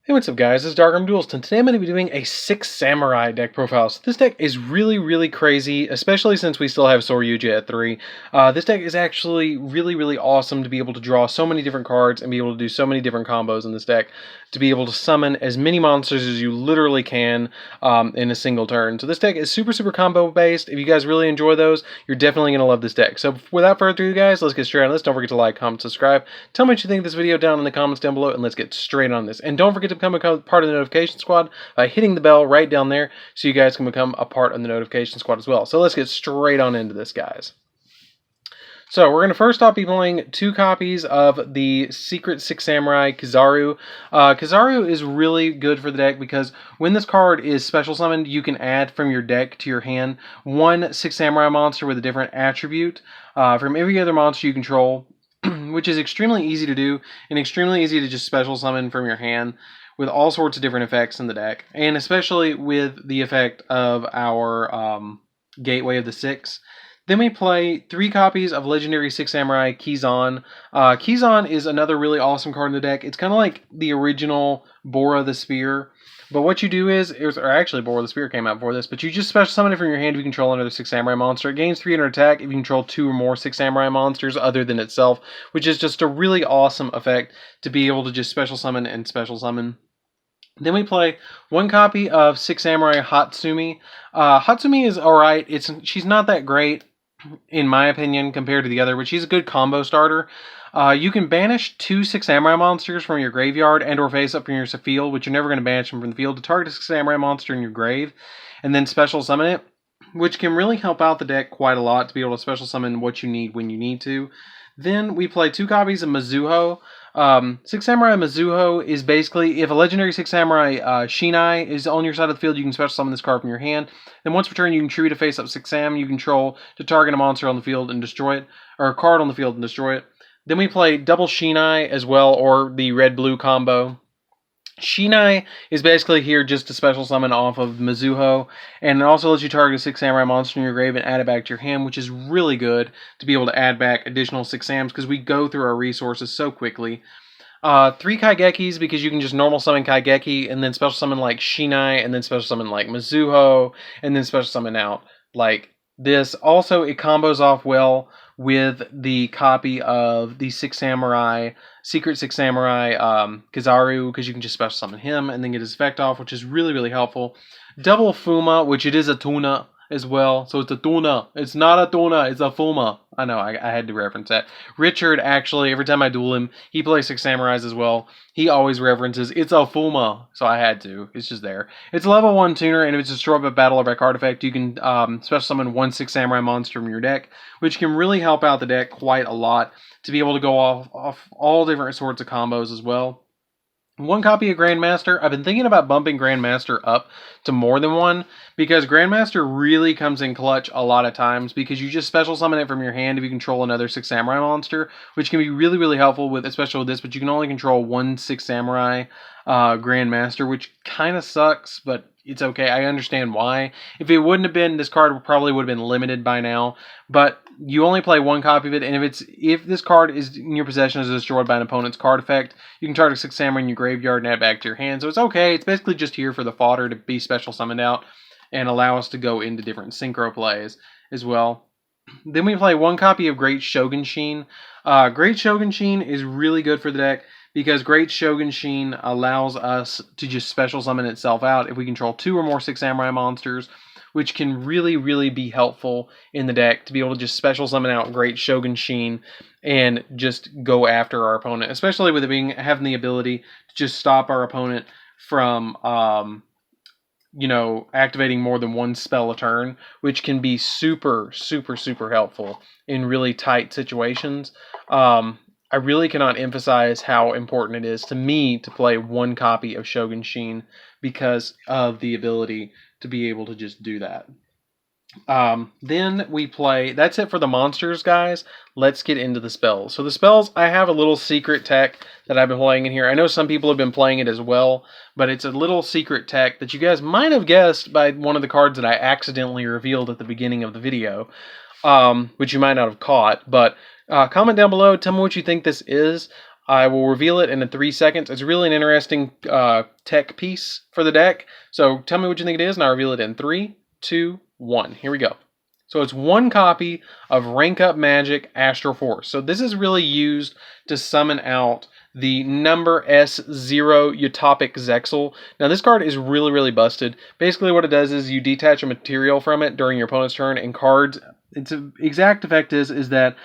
Hey, what's up guys, this is DarkArmedDuelist, and today I'm going to be doing a 6 Samurai deck profile. So this deck is really crazy, especially since we still have Sora Yugioh at 3. This deck is actually really awesome to be able to draw so many different cards and be able to do so many different combos in this deck, to be able to summon as many monsters as you literally can in a single turn. So this deck is super combo based. If you guys really enjoy those, you're definitely going to love this deck. So without further ado guys, let's get straight on this. Don't forget to like, comment, subscribe. Tell me what you think of this video down in the comments down below, and let's get straight on this. And don't forget to become a part of the notification squad by hitting the bell right down there so you guys can become a part of the notification squad as well. So let's get straight on into this, guys. So we're going to first off be playing 2 copies of the Secret 6 Samurai Kizaru. Kizaru is really good for the deck because when this card is special summoned, you can add from your deck to your hand 1 6 Samurai monster with a different attribute from every other monster you control, which is extremely easy to do and extremely easy to just special summon from your hand with all sorts of different effects in the deck, and especially with the effect of our Gateway of the Six. Then we play 3 copies of Legendary 6 Samurai Kizan. Kizan is another really awesome card in the deck. It's kind of like the original Bora the Spear. But what you do is, or actually Bora the Spear came out before this, but you just special summon it from your hand if you control another 6 Samurai monster. It gains 300 attack if you control 2 or more 6 Samurai monsters other than itself, which is just a really awesome effect to be able to just special summon and special summon. Then we play 1 copy of 6 Samurai Hatsumi. Hatsumi is alright. She's not that great, in my opinion, compared to the other, but she's a good combo starter. You can banish 2 6 Samurai monsters from your graveyard and or face up from your field, which you're never going to banish them from the field, to target a 6 Samurai monster in your grave, and then special summon it, which can really help out the deck quite a lot to be able to special summon what you need when you need to. Then we play 2 copies of Mizuho. 6 Samurai Mizuho is basically, if a legendary 6 Samurai Shinai is on your side of the field, you can special summon this card from your hand. Then once per turn, you can contribute a face-up 6 Sam you control to target a monster on the field and destroy it, or a card on the field and destroy it. Then we play double Shinai as well, or the red-blue combo. Shinai is basically here just to special summon off of Mizuho, and it also lets you target a 6 Samurai monster in your grave and add it back to your hand, which is really good to be able to add back additional 6 Sams because we go through our resources so quickly. 3 Kaigekis because you can just normal summon Kaigeki and then special summon like Shinai and then special summon like Mizuho and then special summon out like this. Also, it combos off well with the copy of the 6 Samurai, Secret 6 Samurai Kizaru, because you can just special summon him and then get his effect off, which is really helpful. Double Fuma, which it is a tuna as well, so it's a tuna. It's not a tuna, it's a Fuma. I know, I had to reference that. Richard, actually, every time I duel him, he plays 6 Samurais as well. He always references, it's a Fuma, so I had to. It's just there. It's a level 1 tuner, and if it's destroyed by battle or by card effect, you can special summon 1 6 Samurai monster from your deck, which can really help out the deck quite a lot to be able to go off all different sorts of combos as well. 1 copy of Grandmaster. I've been thinking about bumping Grandmaster up to more than 1 because Grandmaster really comes in clutch a lot of times because you just special summon it from your hand if you control another 6 Samurai monster, which can be really helpful with, especially with this, but you can only control 1 6 Samurai Grandmaster, which kind of sucks, but it's okay. I understand why. If it wouldn't have been, this card probably would have been limited by now, but you only play 1 copy of it, and if this card is in your possession is destroyed by an opponent's card effect, you can target 6 Samurai in your graveyard and add it back to your hand. So it's okay. It's basically just here for the fodder to be special summoned out and allow us to go into different synchro plays as well. Then we play 1 copy of Great Shogun Sheen. Great Shogun Sheen is really good for the deck because Great Shogun Sheen allows us to just special summon itself out if we control 2 or more 6 Samurai monsters, which can really be helpful in the deck to be able to just special summon out Great Shogun Sheen and just go after our opponent, especially with it having the ability to just stop our opponent from activating more than 1 spell a turn, which can be super helpful in really tight situations. I really cannot emphasize how important it is to me to play 1 copy of Shogun Sheen because of the ability to be able to just do that. Then we play, that's it for the monsters, guys. Let's get into the spells. So the spells, I have a little secret tech that I've been playing in here. I know some people have been playing it as well, but it's a little secret tech that you guys might have guessed by one of the cards that I accidentally revealed at the beginning of the video, which you might not have caught, but comment down below, tell me what you think this is. I will reveal it in 3 seconds. It's really an interesting tech piece for the deck. So tell me what you think it is, and I'll reveal it in 3, 2, 1. Here we go. So it's 1 copy of Rank Up Magic Astral Force. So this is really used to summon out the number S0 Utopic Zexal. Now this card is really busted. Basically what it does is you detach a material from it during your opponent's turn, and cards, its exact effect is that,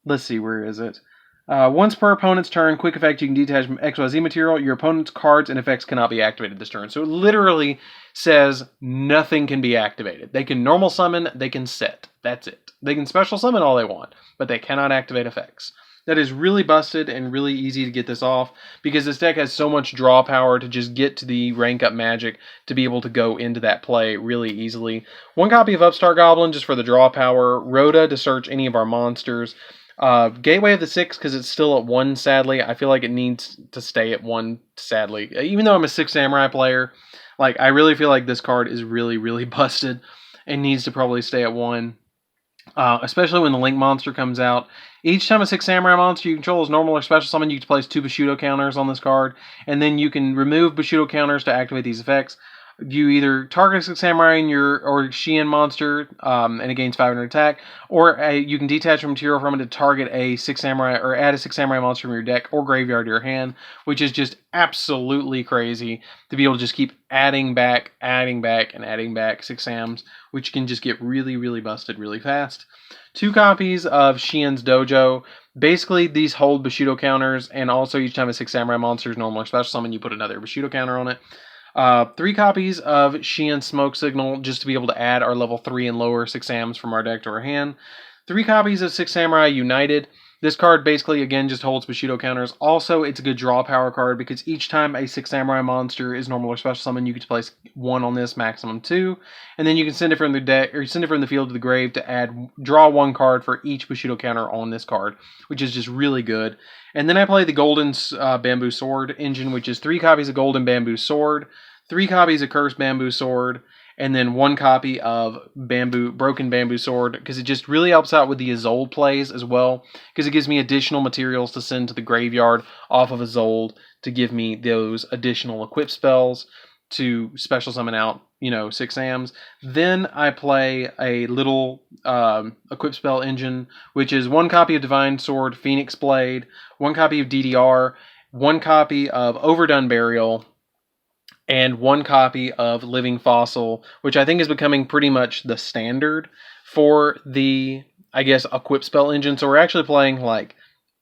let's see, where is it? Once per opponent's turn, quick effect, you can detach XYZ material. Your opponent's cards and effects cannot be activated this turn. So it literally says nothing can be activated. They can normal summon, they can set. That's it. They can special summon all they want, but they cannot activate effects. That is really busted and really easy to get this off, because this deck has so much draw power to just get to the rank up magic to be able to go into that play really easily. 1 copy of Upstart Goblin just for the draw power. Rhoda to search any of our monsters. Gateway of the 6 because it's still at 1, sadly. I feel like it needs to stay at 1, sadly. Even though I'm a 6 Samurai player, like, I really feel like this card is really busted and needs to probably stay at 1. Especially when the Link monster comes out. Each time a 6 Samurai monster you control is normal or special summon, you can place 2 Bushido counters on this card, and then you can remove Bushido counters to activate these effects. You either target a 6 Samurai or Shien monster, and it gains 500 attack, or you can detach a material from it to target a 6 Samurai, or add a 6 Samurai monster from your deck or graveyard to your hand, which is just absolutely crazy to be able to just keep adding back 6 Sams, which can just get really busted really fast. 2 copies of Shien's Dojo. Basically, these hold Bushido counters, and also each time a 6 Samurai monster is normal or special summon, you put another Bushido counter on it. 3 copies of Shien Smoke Signal, just to be able to add our level 3 and lower 6 Sams from our deck to our hand. 3 copies of 6 Samurai United. This card basically, again, just holds Bushido counters. Also, it's a good draw power card because each time a 6 Samurai monster is normal or special summon, you get to place 1 on this, maximum 2. And then you can send it from the deck, or send it from the field to the grave to draw 1 card for each Bushido counter on this card, which is just really good. And then I play the Golden Bamboo Sword engine, which is 3 copies of Golden Bamboo Sword, 3 copies of Cursed Bamboo Sword, and then 1 copy of Broken Bamboo Sword, because it just really helps out with the Isolde plays as well, because it gives me additional materials to send to the graveyard off of Isolde to give me those additional equip spells to special summon out, 6 Sams. Then I play a little equip spell engine, which is 1 copy of Divine Sword, Phoenix Blade, 1 copy of DDR, 1 copy of Overdone Burial, and 1 copy of Living Fossil, which I think is becoming pretty much the standard for the, equip spell engine. So we're actually playing like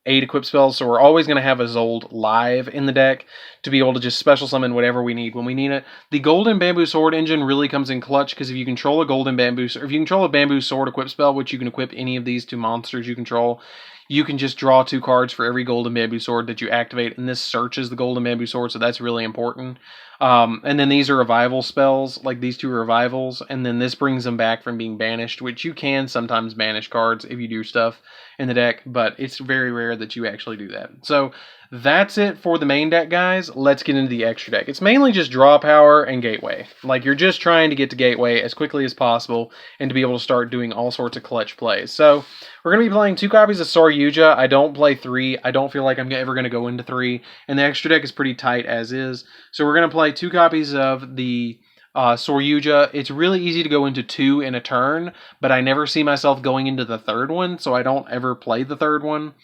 8 equip spells, so we're always going to have Isolde live in the deck to be able to just special summon whatever we need when we need it. The Golden Bamboo Sword engine really comes in clutch, because if you control a Bamboo Sword equip spell, which you can equip any of these 2 monsters you control, you can just draw 2 cards for every Golden Bamboo Sword that you activate, and this searches the Golden Bamboo Sword, so that's really important. And then these are revival spells, like these 2 are revivals, and then this brings them back from being banished, which you can sometimes banish cards if you do stuff in the deck, but it's very rare that you actually do that. So that's it for the main deck, guys. Let's get into the extra deck. It's mainly just draw power and gateway. Like, you're just trying to get to gateway as quickly as possible and to be able to start doing all sorts of clutch plays. So we're going to be playing 2 copies of Sora Yugioh. I don't play 3. I don't feel like I'm ever going to go into 3, and the extra deck is pretty tight as is. So we're going to play 2 copies of the Sora Yugioh. It's really easy to go into 2 in a turn, but I never see myself going into the 3rd one, so I don't ever play the 3rd one.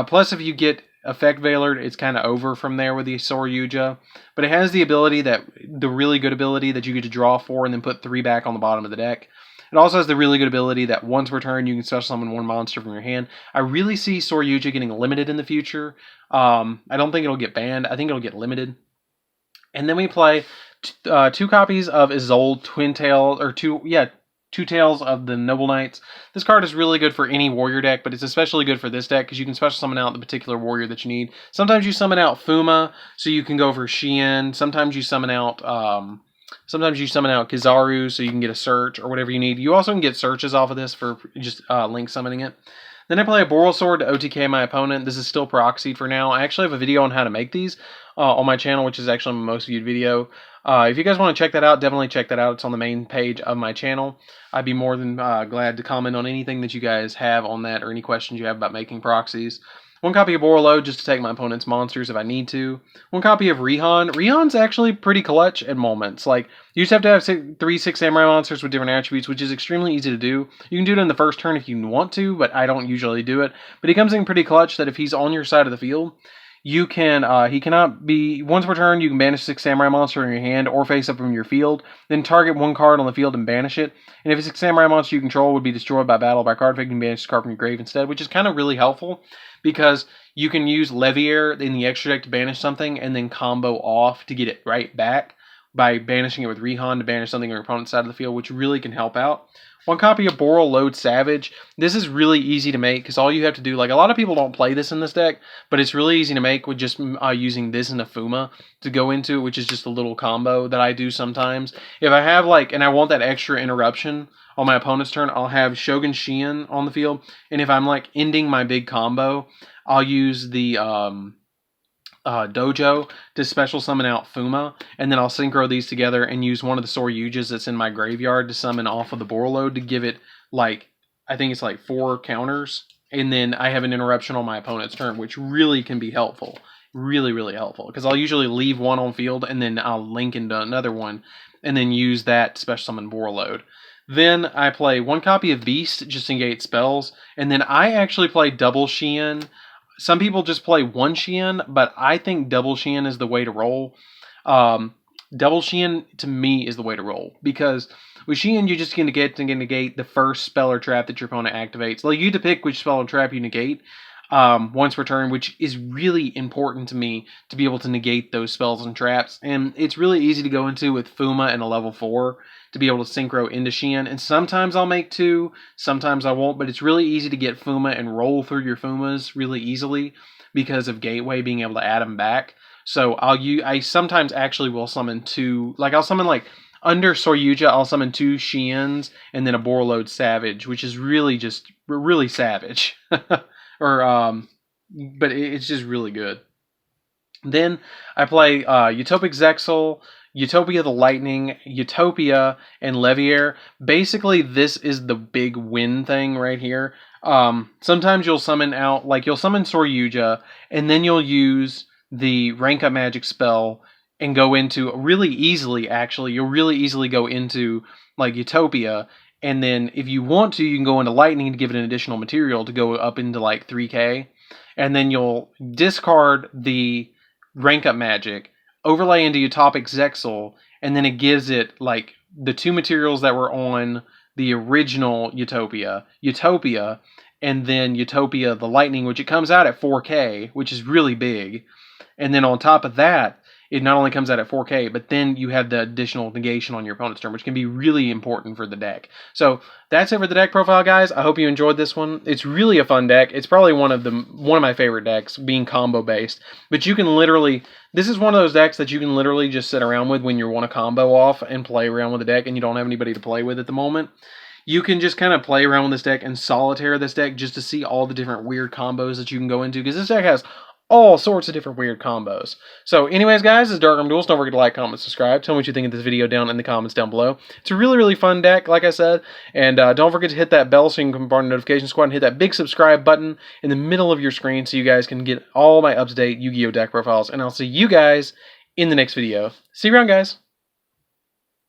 Plus, if you get Effect Veilered, it's kind of over from there with the Sora Yugioh. But it has the really good ability that you get to draw 4 and then put 3 back on the bottom of the deck. It also has the really good ability that once per turn, you can special summon 1 monster from your hand. I really see Sora Yugioh getting limited in the future. I don't think it'll get banned. I think it'll get limited. And then we play 2 copies of Isolde Two Tales of the Noble Knights. This card is really good for any warrior deck, but it's especially good for this deck because you can special summon out the particular warrior that you need. Sometimes you summon out Fuma, so you can go for Shien. Sometimes you summon out Kizaru, so you can get a search or whatever you need. You also can get searches off of this for just link summoning it. Then I play a Boral Sword to OTK my opponent. This is still proxied for now. I actually have a video on how to make these on my channel, which is actually my most viewed video. If you guys want to check that out, definitely check that out. It's on the main page of my channel. I'd be more than glad to comment on anything that you guys have on that or any questions you have about making proxies. 1 copy of Borreload just to take my opponent's monsters if I need to. 1 copy of Rihan. Rihan's actually pretty clutch at moments. Like, you just have to have 3 6 samurai monsters with different attributes, which is extremely easy to do. You can do it in the first turn if you want to, but I don't usually do it. But he comes in pretty clutch that if he's on your side of the field, you can, he cannot be, once per turn, you can banish 6 samurai monster in your hand or face up from your field, then target 1 card on the field and banish it. And if a 6 samurai monster you control would be destroyed by battle by card effect, you can banish the card from your grave instead, which is kind of really helpful because you can use Leviair in the extra deck to banish something and then combo off to get it right back by banishing it with Rihan to banish something on your opponent's side of the field, which really can help out. 1 copy of Borreload Savage. This is really easy to make because all you have to do, like a lot of people don't play this in this deck, but it's really easy to make with just using this and a Fuma to go into, which is just a little combo that I do sometimes. If I have and I want that extra interruption on my opponent's turn, I'll have Shogun Shion on the field, and if I'm ending my big combo, I'll use the Dojo to special summon out Fuma, and then I'll synchro these together and use one of the Soryujas that's in my graveyard to summon off of the Borreload to give it, I think it's 4 counters, and then I have an interruption on my opponent's turn, which really can be helpful. Really, really helpful, because I'll usually leave one on field, and then I'll link into another one, and then use that to special summon Borreload. Then I play 1 copy of Beast, just to negate spells, and then I actually play double Shion. Some people just play 1 Shion, but I think double Shion is the way to roll. Double Shion, to me, is the way to roll. Because with Shion, you're just going to negate the first spell or trap that your opponent activates. Like, you get to pick which spell or trap you negate once per turn, which is really important to me to be able to negate those spells and traps. And it's really easy to go into with Fuma and a level 4 to be able to synchro into Shion. And sometimes I'll make 2, sometimes I won't, but it's really easy to get Fuma and roll through your Fumas really easily because of Gateway being able to add them back. So I sometimes actually will summon 2, I'll summon under Soryuja, I'll summon 2 Shions and then a Borreload Savage, which is really just really savage. But it's just really good. Then I play Utopic Zexal, Utopia the Lightning, Utopia, and Leviair. Basically, this is the big win thing right here. Sometimes you'll summon out, you'll summon Soryuja, and then you'll use the rank up magic spell and go into, really easily actually, you'll really easily go into, Utopia, and then if you want to, you can go into Lightning to give it an additional material to go up into 3k, and then you'll discard the rank up magic, overlay into Utopic Zexal, and then it gives it the 2 materials that were on the original Utopia, and then Utopia the Lightning, which it comes out at 4k, which is really big. And then on top of that, it not only comes out at 4k, but then you have the additional negation on your opponent's turn, which can be really important for the deck. So that's it for the deck profile, guys. I hope you enjoyed this one. It's really a fun deck. It's probably one of my favorite decks, being combo based. But you can literally, this is one of those decks that you can literally just sit around with when you want to combo off and play around with the deck and you don't have anybody to play with at the moment. You can just kind of play around with this deck and solitaire this deck just to see all the different weird combos that you can go into, because this deck has all sorts of different weird combos. So anyways, guys, this is DarkArmedDuelist. Don't forget to like, comment, subscribe. Tell me what you think of this video down in the comments down below. It's a really, really fun deck, like I said. And don't forget to hit that bell so you can be part of the notification squad, and hit that big subscribe button in the middle of your screen so you guys can get all my up-to-date Yu-Gi-Oh deck profiles. And I'll see you guys in the next video. See you around, guys.